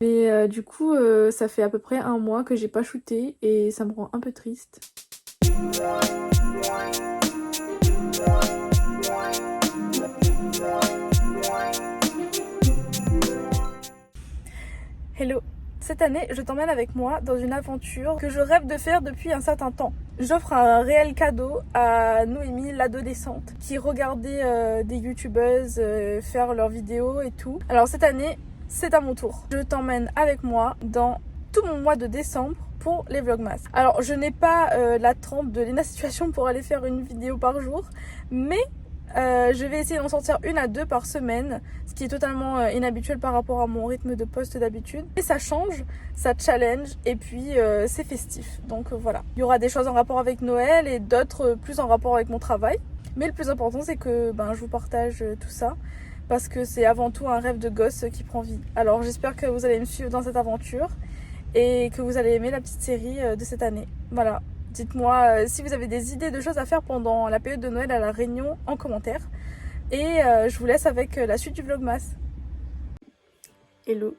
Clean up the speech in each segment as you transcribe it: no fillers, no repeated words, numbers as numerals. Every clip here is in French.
Mais du coup, ça fait à peu près un mois que j'ai pas shooté et ça me rend un peu triste. Hello! Cette année, je t'emmène avec moi dans une aventure que je rêve de faire depuis un certain temps. J'offre un réel cadeau à Noémie, l'adolescente, qui regardait des youtubeuses faire leurs vidéos et tout. Alors cette année, c'est à mon tour. Je t'emmène avec moi dans tout mon mois de décembre pour les vlogmas. Alors je n'ai pas la trempe de Lena Situation pour aller faire une vidéo par jour, mais je vais essayer d'en sortir une à deux par semaine, ce qui est totalement inhabituel par rapport à mon rythme de poste d'habitude. Et ça change, ça challenge et puis c'est festif. Donc voilà. Il y aura des choses en rapport avec Noël et d'autres plus en rapport avec mon travail. Mais le plus important c'est que je vous partage tout ça parce que c'est avant tout un rêve de gosse qui prend vie. Alors j'espère que vous allez me suivre dans cette aventure et que vous allez aimer la petite série de cette année. Voilà. Dites-moi si vous avez des idées de choses à faire pendant la période de Noël à La Réunion en commentaire. Et je vous laisse avec la suite du vlogmas. Hello,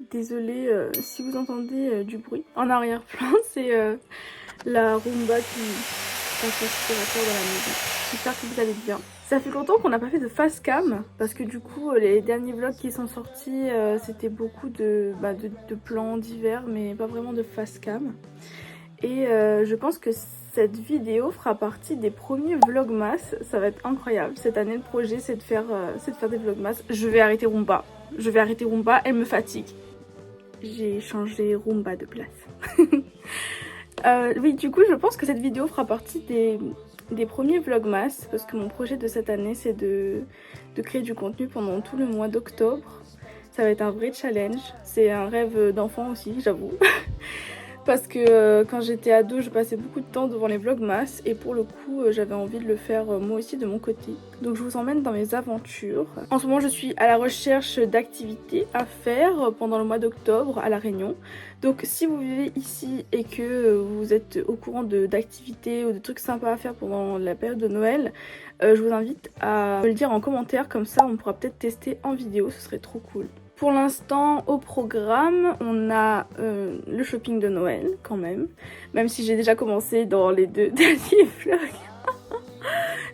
désolée si vous entendez du bruit. En arrière-plan, c'est la Roomba qui passe l'aspirateur dans la maison. J'espère que vous allez bien. Ça fait longtemps qu'on n'a pas fait de face cam parce que du coup les derniers vlogs qui sont sortis c'était beaucoup de plans divers mais pas vraiment de face cam. Et je pense que cette vidéo fera partie des premiers vlogmas. Ça va être incroyable. Cette année, le projet, c'est de faire des vlogmas. Je vais arrêter Roomba. Elle me fatigue. J'ai changé Roomba de place. Oui, du coup, je pense que cette vidéo fera partie des premiers vlogmas. Parce que mon projet de cette année, c'est de créer du contenu pendant tout le mois d'octobre. Ça va être un vrai challenge. C'est un rêve d'enfant aussi, j'avoue. Parce que quand j'étais ado, je passais beaucoup de temps devant les vlogmas et pour le coup, j'avais envie de le faire moi aussi de mon côté. Donc je vous emmène dans mes aventures. En ce moment, je suis à la recherche d'activités à faire pendant le mois d'octobre à La Réunion. Donc si vous vivez ici et que vous êtes au courant d'activités ou de trucs sympas à faire pendant la période de Noël, je vous invite à me le dire en commentaire, comme ça on pourra peut-être tester en vidéo, ce serait trop cool. Pour l'instant, au programme, on a le shopping de Noël quand même. Même si j'ai déjà commencé dans les deux derniers vlogs.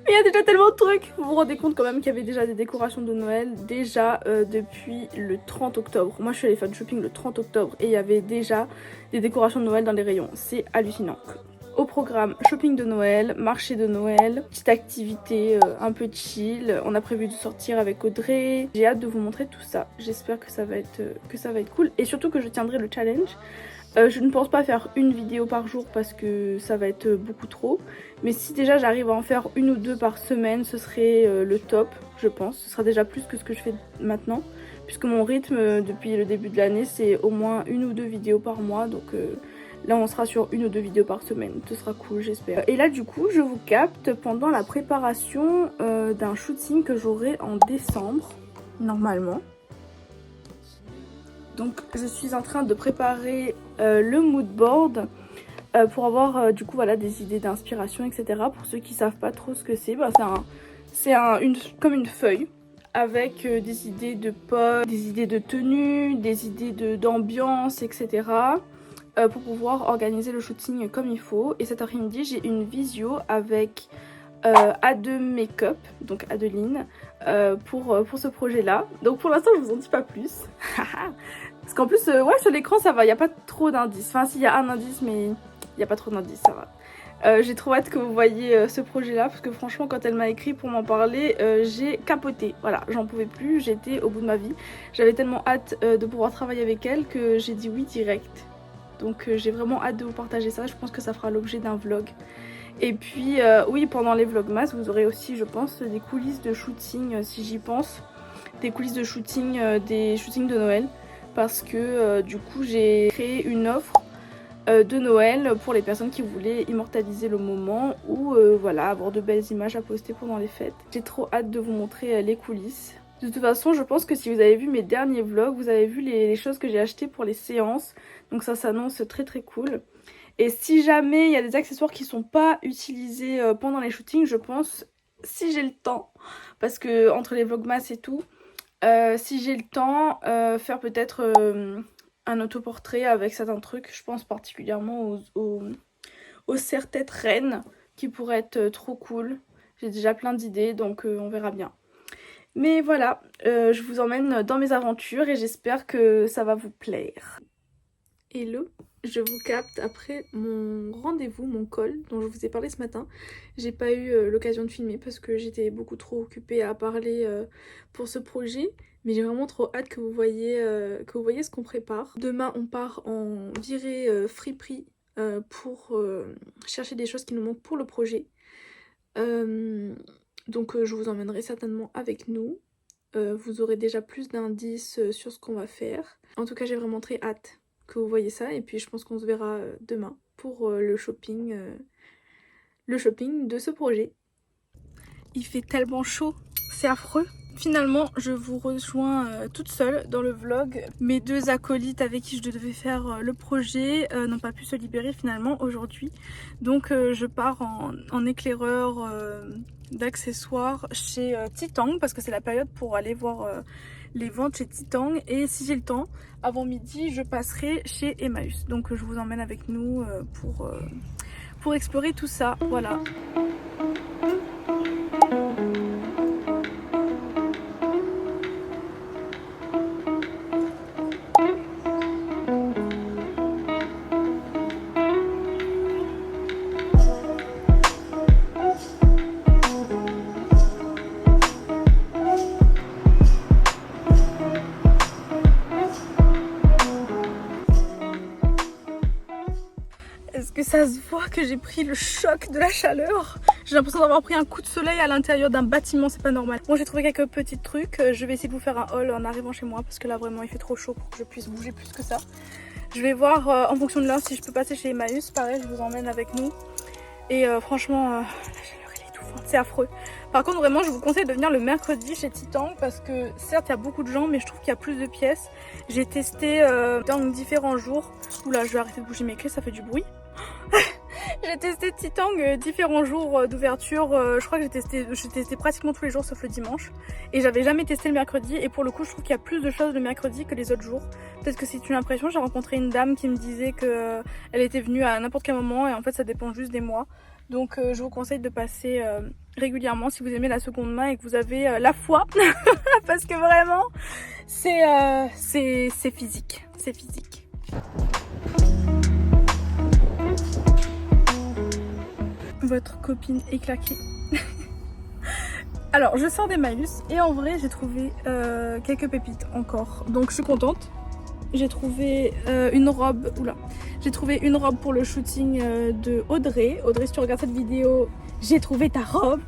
Mais il y a déjà tellement de trucs. Vous vous rendez compte quand même qu'il y avait déjà des décorations de Noël déjà depuis le 30 octobre. Moi je suis allée faire du shopping le 30 octobre et il y avait déjà des décorations de Noël dans les rayons. C'est hallucinant. Au programme, shopping de Noël, marché de Noël, petite activité un peu chill. On a prévu de sortir avec Audrey. J'ai hâte de vous montrer tout ça. J'espère que ça va être cool. Et surtout que je tiendrai le challenge. Je ne pense pas faire une vidéo par jour parce que ça va être beaucoup trop. Mais si déjà j'arrive à en faire une ou deux par semaine, ce serait le top, je pense. Ce sera déjà plus que ce que je fais maintenant. Puisque mon rythme depuis le début de l'année, c'est au moins une ou deux vidéos par mois. Donc là on sera sur une ou deux vidéos par semaine, ce sera cool j'espère. Et là du coup je vous capte pendant la préparation d'un shooting que j'aurai en décembre, normalement. Donc je suis en train de préparer le mood board pour avoir du coup voilà des idées d'inspiration etc. Pour ceux qui savent pas trop ce que c'est, comme une feuille avec des idées de pose, des idées de tenue, des idées d'ambiance etc. Pour pouvoir organiser le shooting comme il faut. Et cet après-midi j'ai une visio avec A2 Makeup, donc Adeline, pour ce projet là. Donc pour l'instant je vous en dis pas plus. Parce qu'en plus ouais sur l'écran ça va, il n'y a pas trop d'indices. Enfin s'il y a un indice mais il n'y a pas trop d'indices, ça va. J'ai trop hâte que vous voyez ce projet là parce que franchement quand elle m'a écrit pour m'en parler j'ai capoté, voilà, j'en pouvais plus, j'étais au bout de ma vie. J'avais tellement hâte de pouvoir travailler avec elle que j'ai dit oui direct. Donc j'ai vraiment hâte de vous partager ça, je pense que ça fera l'objet d'un vlog. Et puis oui, pendant les vlogmas vous aurez aussi je pense des coulisses de shooting si j'y pense. Des coulisses de shooting, des shootings de Noël. Parce que du coup j'ai créé une offre de Noël pour les personnes qui voulaient immortaliser le moment ou voilà, avoir de belles images à poster pendant les fêtes. J'ai trop hâte de vous montrer les coulisses. De toute façon je pense que si vous avez vu mes derniers vlogs, vous avez vu les choses que j'ai achetées pour les séances. Donc ça s'annonce très très cool. Et si jamais il y a des accessoires qui sont pas utilisés pendant les shootings, je pense, si j'ai le temps, parce que entre les vlogmas et tout, Si j'ai le temps, faire peut-être un autoportrait avec certains trucs. Je pense particulièrement aux serre-tête reines qui pourraient être trop cool. J'ai déjà plein d'idées donc on verra bien. Mais voilà, je vous emmène dans mes aventures et j'espère que ça va vous plaire. Hello, je vous capte après mon rendez-vous, mon call dont je vous ai parlé ce matin. J'ai pas eu l'occasion de filmer parce que j'étais beaucoup trop occupée à parler pour ce projet. Mais j'ai vraiment trop hâte que vous voyez ce qu'on prépare. Demain on part en virée friperie pour chercher des choses qui nous manquent pour le projet. Donc je vous emmènerai certainement avec nous. Vous aurez déjà plus d'indices sur ce qu'on va faire. En tout cas j'ai vraiment très hâte que vous voyez ça et puis je pense qu'on se verra demain pour le shopping de ce projet. Il fait tellement chaud, c'est affreux. Finalement, je vous rejoins toute seule dans le vlog. Mes deux acolytes avec qui je devais faire le projet n'ont pas pu se libérer finalement aujourd'hui. Donc je pars en éclaireur d'accessoires chez Titang parce que c'est la période pour aller voir les ventes chez Titang. Et si j'ai le temps, avant midi, je passerai chez Emmaüs. Donc je vous emmène avec nous pour explorer tout ça. Voilà. Est-ce que ça se voit que j'ai pris le choc de la chaleur? J'ai l'impression d'avoir pris un coup de soleil à l'intérieur d'un bâtiment, c'est pas normal. Bon, j'ai trouvé quelques petits trucs. Je vais essayer de vous faire un haul en arrivant chez moi parce que là vraiment il fait trop chaud pour que je puisse bouger plus que ça. Je vais voir en fonction de l'heure si je peux passer chez Emmaüs. Pareil, je vous emmène avec nous. Et franchement, la chaleur elle est étouffante, c'est affreux. Par contre vraiment je vous conseille de venir le mercredi chez Titang parce que certes il y a beaucoup de gens mais je trouve qu'il y a plus de pièces. J'ai testé dans différents jours. Oula, je vais arrêter de bouger mes clés, ça fait du bruit. J'ai testé Titang différents jours d'ouverture. Je crois que j'ai testé pratiquement tous les jours sauf le dimanche. Et j'avais jamais testé le mercredi. Et pour le coup, je trouve qu'il y a plus de choses le mercredi que les autres jours. Peut-être que c'est une impression. J'ai rencontré une dame qui me disait que elle était venue à n'importe quel moment. Et en fait, ça dépend juste des mois. Donc je vous conseille de passer régulièrement si vous aimez la seconde main et que vous avez la foi. Parce que vraiment, c'est physique. C'est physique. Votre copine est claquée. Alors je sors d'Emmaüs et en vrai j'ai trouvé quelques pépites encore. Donc je suis contente. J'ai trouvé une robe. Oula. J'ai trouvé une robe pour le shooting de Audrey. Audrey, si tu regardes cette vidéo, j'ai trouvé ta robe.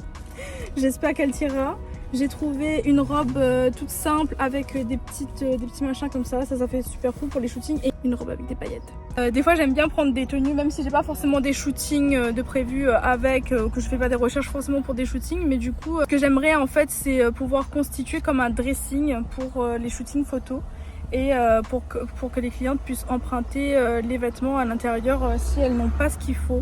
J'espère qu'elle t'ira. J'ai trouvé une robe toute simple avec des petits machins comme ça fait super cool pour les shootings et une robe avec des paillettes. Des fois j'aime bien prendre des tenues même si j'ai pas forcément des shootings de prévu avec, que je fais pas des recherches forcément pour des shootings, mais du coup ce que j'aimerais en fait c'est pouvoir constituer comme un dressing pour les shootings photos et pour que les clientes puissent emprunter les vêtements à l'intérieur si elles n'ont pas ce qu'il faut.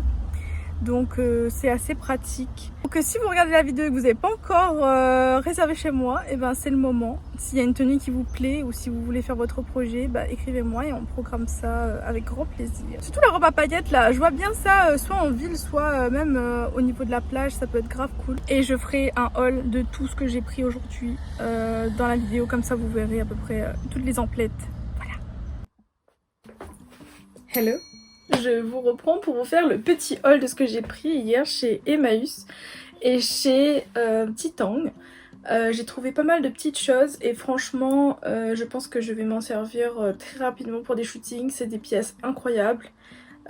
Donc c'est assez pratique. Donc si vous regardez la vidéo et que vous n'avez pas encore réservé chez moi, et ben c'est le moment. S'il y a une tenue qui vous plaît ou si vous voulez faire votre projet, bah, écrivez-moi et on programme ça avec grand plaisir. Surtout la robe à paillettes là, je vois bien ça soit en ville, soit même au niveau de la plage, ça peut être grave cool. Et je ferai un haul de tout ce que j'ai pris aujourd'hui dans la vidéo, comme ça vous verrez à peu près toutes les emplettes. Voilà. Hello. Je vous reprends pour vous faire le petit haul de ce que j'ai pris hier chez Emmaüs et chez Titang. J'ai trouvé pas mal de petites choses et franchement je pense que je vais m'en servir très rapidement pour des shootings. C'est des pièces incroyables.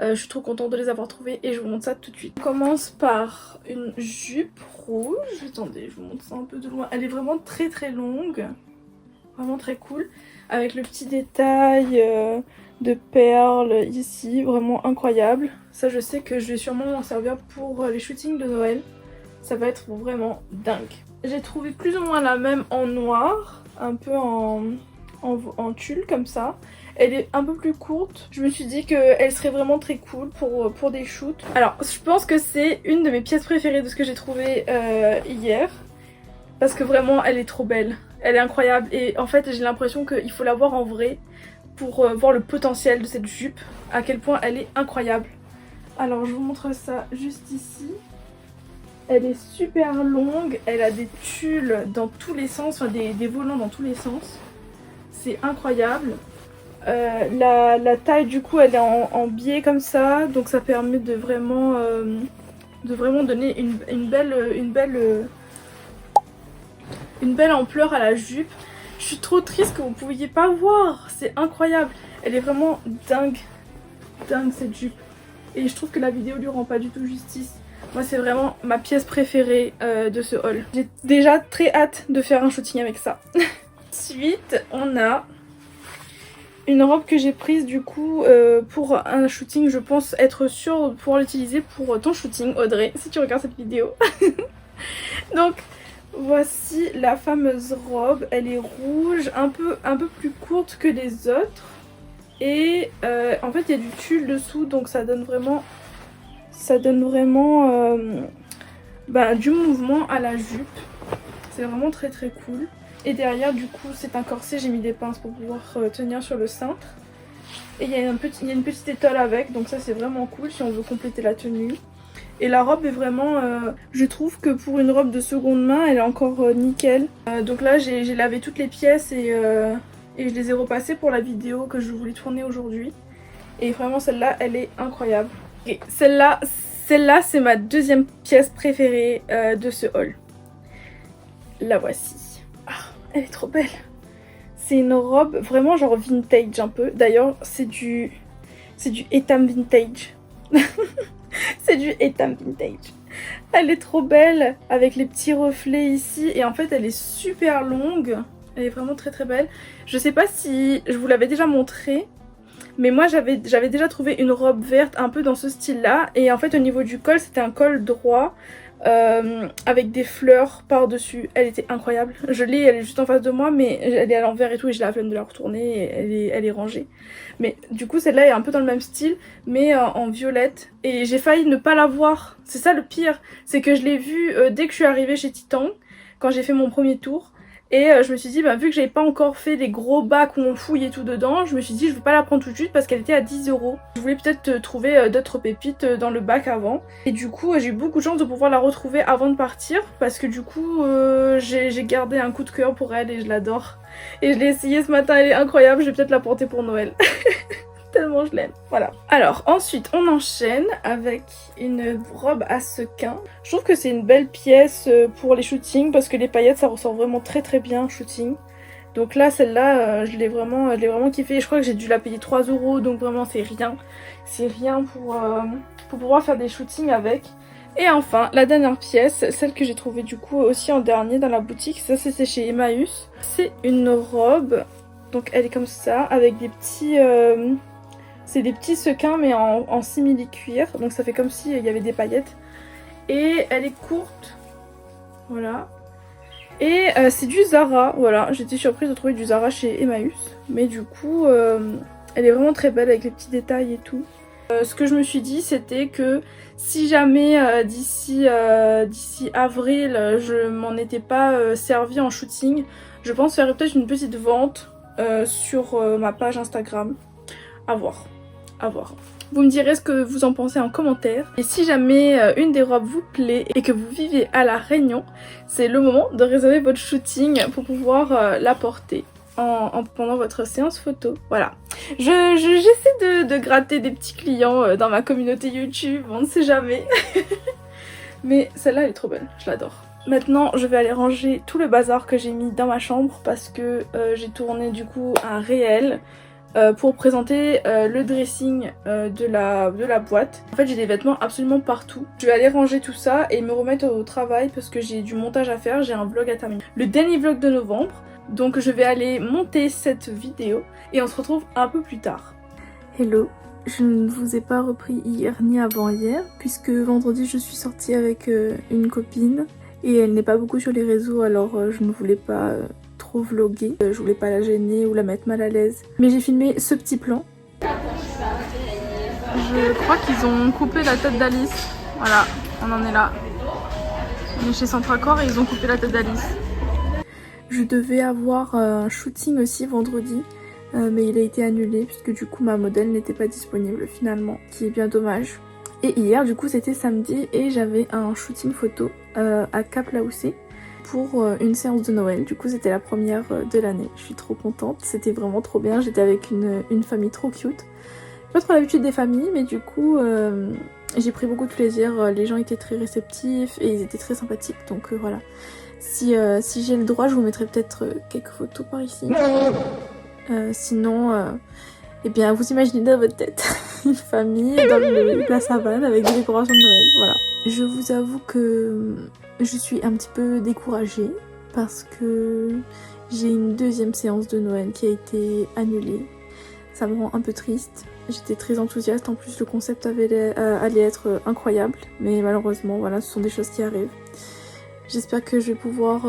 Je suis trop contente de les avoir trouvées et je vous montre ça tout de suite. On commence par une jupe rouge. Attendez, je vous montre ça un peu de loin. Elle est vraiment très très longue. Vraiment très cool. Avec le petit détail de perles ici, vraiment incroyable. Ça je sais que je vais sûrement m'en servir pour les shootings de Noël. Ça va être vraiment dingue. J'ai trouvé plus ou moins la même en noir, un peu en tulle comme ça. Elle est un peu plus courte. Je me suis dit qu'elle serait vraiment très cool pour des shoots. Alors je pense que c'est une de mes pièces préférées de ce que j'ai trouvé hier. Parce que vraiment elle est trop belle. Elle est incroyable et en fait j'ai l'impression qu'il faut la voir en vrai pour voir le potentiel de cette jupe, à quel point elle est incroyable. Alors je vous montre ça juste ici. Elle est super longue, elle a des tulles dans tous les sens, enfin des volants dans tous les sens. C'est incroyable. La taille du coup elle est en biais comme ça, donc ça permet de vraiment donner une belle ampleur à la jupe. Je suis trop triste que vous ne pouviez pas voir, c'est incroyable. Elle est vraiment dingue cette jupe. Et je trouve que la vidéo lui rend pas du tout justice. Moi c'est vraiment ma pièce préférée de ce haul. J'ai déjà très hâte de faire un shooting avec ça. Ensuite on a une robe que j'ai prise du coup pour un shooting. Je pense être sûre de pouvoir l'utiliser pour ton shooting Audrey, si tu regardes cette vidéo. Donc voici la fameuse robe. Elle est rouge, un peu plus courte que les autres. Et en fait il y a du tulle dessous, donc ça donne vraiment du mouvement à la jupe. C'est vraiment très cool. Et derrière du coup c'est un corset, j'ai mis des pinces pour pouvoir tenir sur le cintre. Et il y a une petite étole avec, donc ça c'est vraiment cool si on veut compléter la tenue. Et la robe est vraiment, je trouve que pour une robe de seconde main elle est encore nickel. Donc là j'ai lavé toutes les pièces et je les ai repassées pour la vidéo que je voulais tourner aujourd'hui. Et vraiment celle-là elle est incroyable. Et celle-là c'est ma deuxième pièce préférée de ce haul. La voici. Elle est trop belle. C'est une robe vraiment genre vintage un peu. D'ailleurs c'est du Etam vintage. C'est du Etam vintage. Elle est trop belle avec les petits reflets ici. Et en fait elle est super longue. Elle est vraiment très belle. Je sais pas si je vous l'avais déjà montré. Mais moi j'avais déjà trouvé une robe verte un peu dans ce style là. Et en fait au niveau du col c'était un col droit. Avec des fleurs par dessus. Elle était incroyable. Je l'ai, elle est juste en face de moi, mais elle est à l'envers et tout et j'ai la flemme de la retourner et elle est rangée. Mais du coup celle-là est un peu dans le même style mais en violette. Et j'ai failli ne pas la voir. C'est ça le pire, c'est que je l'ai vue dès que je suis arrivée chez Titan, quand j'ai fait mon premier tour. Et je me suis dit, vu que j'avais pas encore fait les gros bacs où on fouille et tout dedans, je me suis dit je vais pas la prendre tout de suite parce qu'elle était à 10 €. Je voulais peut-être trouver d'autres pépites dans le bac avant. Et du coup j'ai eu beaucoup de chance de pouvoir la retrouver avant de partir parce que du coup j'ai gardé un coup de cœur pour elle et je l'adore. Et je l'ai essayée ce matin, elle est incroyable, je vais peut-être la porter pour Noël. Tellement je l'aime. Voilà. Alors ensuite on enchaîne avec une robe à sequins. Je trouve que c'est une belle pièce pour les shootings parce que les paillettes ça ressort vraiment très bien en shooting. Donc là celle-là je l'ai vraiment kiffée. Je crois que j'ai dû la payer 3 €, donc vraiment c'est rien. C'est rien pour pouvoir faire des shootings avec. Et enfin la dernière pièce, celle que j'ai trouvée du coup aussi en dernier dans la boutique, ça c'est chez Emmaüs. C'est une robe, donc elle est comme ça avec des petits... c'est des petits sequins mais en simili-cuir. Donc ça fait comme s'il y avait des paillettes. Et elle est courte. Voilà. Et c'est du Zara. Voilà. J'étais surprise de trouver du Zara chez Emmaüs. Mais du coup, elle est vraiment très belle avec les petits détails et tout. Ce que je me suis dit c'était que si jamais d'ici avril je m'en étais pas servi en shooting, je pense faire peut-être une petite vente sur ma page Instagram. À voir. Vous me direz ce que vous en pensez en commentaire. Et si jamais une des robes vous plaît et que vous vivez à La Réunion, c'est le moment de réserver votre shooting pour pouvoir la porter pendant votre séance photo. Voilà. J'essaie de gratter des petits clients dans ma communauté YouTube, on ne sait jamais. Mais celle-là elle est trop belle, je l'adore. Maintenant je vais aller ranger tout le bazar que j'ai mis dans ma chambre parce que j'ai tourné du coup un réel pour présenter le dressing de la boîte. En fait j'ai des vêtements absolument partout. Je vais aller ranger tout ça et me remettre au travail parce que j'ai du montage à faire, j'ai un vlog à terminer. Le dernier vlog de novembre, donc je vais aller monter cette vidéo et on se retrouve un peu plus tard. Hello, je ne vous ai pas repris hier ni avant-hier puisque vendredi je suis sortie avec une copine et elle n'est pas beaucoup sur les réseaux alors je ne voulais pas... trop vlogger, je voulais pas la gêner ou la mettre mal à l'aise. Mais j'ai filmé ce petit plan. Je crois qu'ils ont coupé la tête d'Alice. Voilà, on en est là. On est chez Centracor et ils ont coupé la tête d'Alice. Je devais avoir un shooting aussi vendredi, mais il a été annulé puisque du coup ma modèle n'était pas disponible finalement, qui est bien dommage. Et hier du coup c'était samedi et j'avais un shooting photo à Cap Laoussé pour une séance de Noël. Du coup c'était la première de l'année, je suis trop contente, c'était vraiment trop bien, j'étais avec une famille trop cute. J'ai pas trop l'habitude des familles mais du coup j'ai pris beaucoup de plaisir, les gens étaient très réceptifs et ils étaient très sympathiques donc voilà. Si j'ai le droit, je vous mettrai peut-être quelques photos par ici. Sinon, eh bien, vous imaginez dans votre tête une famille dans la savane avec des décorations de Noël. Voilà. Je vous avoue que je suis un petit peu découragée parce que j'ai une deuxième séance de Noël qui a été annulée. Ça me rend un peu triste. J'étais très enthousiaste. En plus, le concept allait être incroyable. Mais malheureusement, voilà, ce sont des choses qui arrivent. J'espère que je vais pouvoir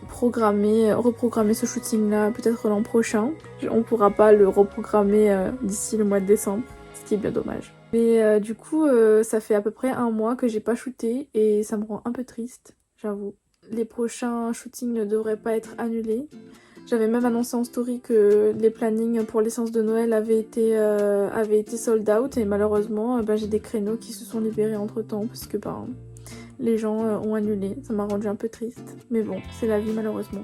reprogrammer ce shooting là peut-être l'an prochain. On pourra pas le reprogrammer d'ici le mois de décembre, ce qui est bien dommage. Mais du coup ça fait à peu près un mois que j'ai pas shooté et ça me rend un peu triste, j'avoue. Les prochains shootings ne devraient pas être annulés. J'avais même annoncé en story que les plannings pour les séances de Noël avaient été sold out et malheureusement j'ai des créneaux qui se sont libérés entre temps parce que les gens ont annulé, ça m'a rendu un peu triste. Mais bon, c'est la vie malheureusement.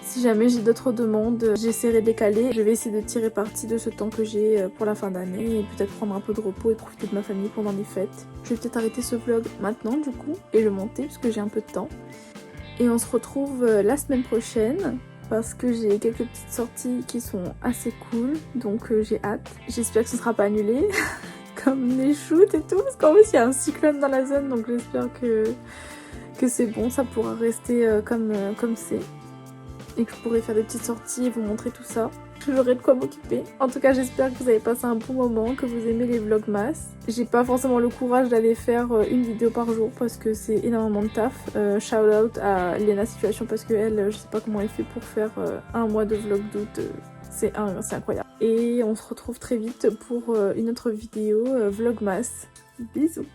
Si jamais j'ai d'autres demandes, j'essaierai de décaler. Je vais essayer de tirer parti de ce temps que j'ai pour la fin d'année et peut-être prendre un peu de repos et profiter de ma famille pendant les fêtes. Je vais peut-être arrêter ce vlog maintenant du coup et le monter parce que j'ai un peu de temps. Et on se retrouve la semaine prochaine parce que j'ai quelques petites sorties qui sont assez cool, donc j'ai hâte. J'espère que ce sera pas annulé. Comme les shoots et tout, parce qu'en plus il y a un cyclone dans la zone, donc j'espère que c'est bon, ça pourra rester comme c'est et que je pourrai faire des petites sorties et vous montrer tout ça. J'aurai de quoi m'occuper. En tout cas j'espère que vous avez passé un bon moment, que vous aimez les vlogmas. J'ai pas forcément le courage d'aller faire une vidéo par jour parce que c'est énormément de taf. Shout out à Lena Situation parce que elle, je sais pas comment elle fait pour faire un mois de vlog d'août. C'est incroyable. Et on se retrouve très vite pour une autre vidéo vlogmas. Bisous.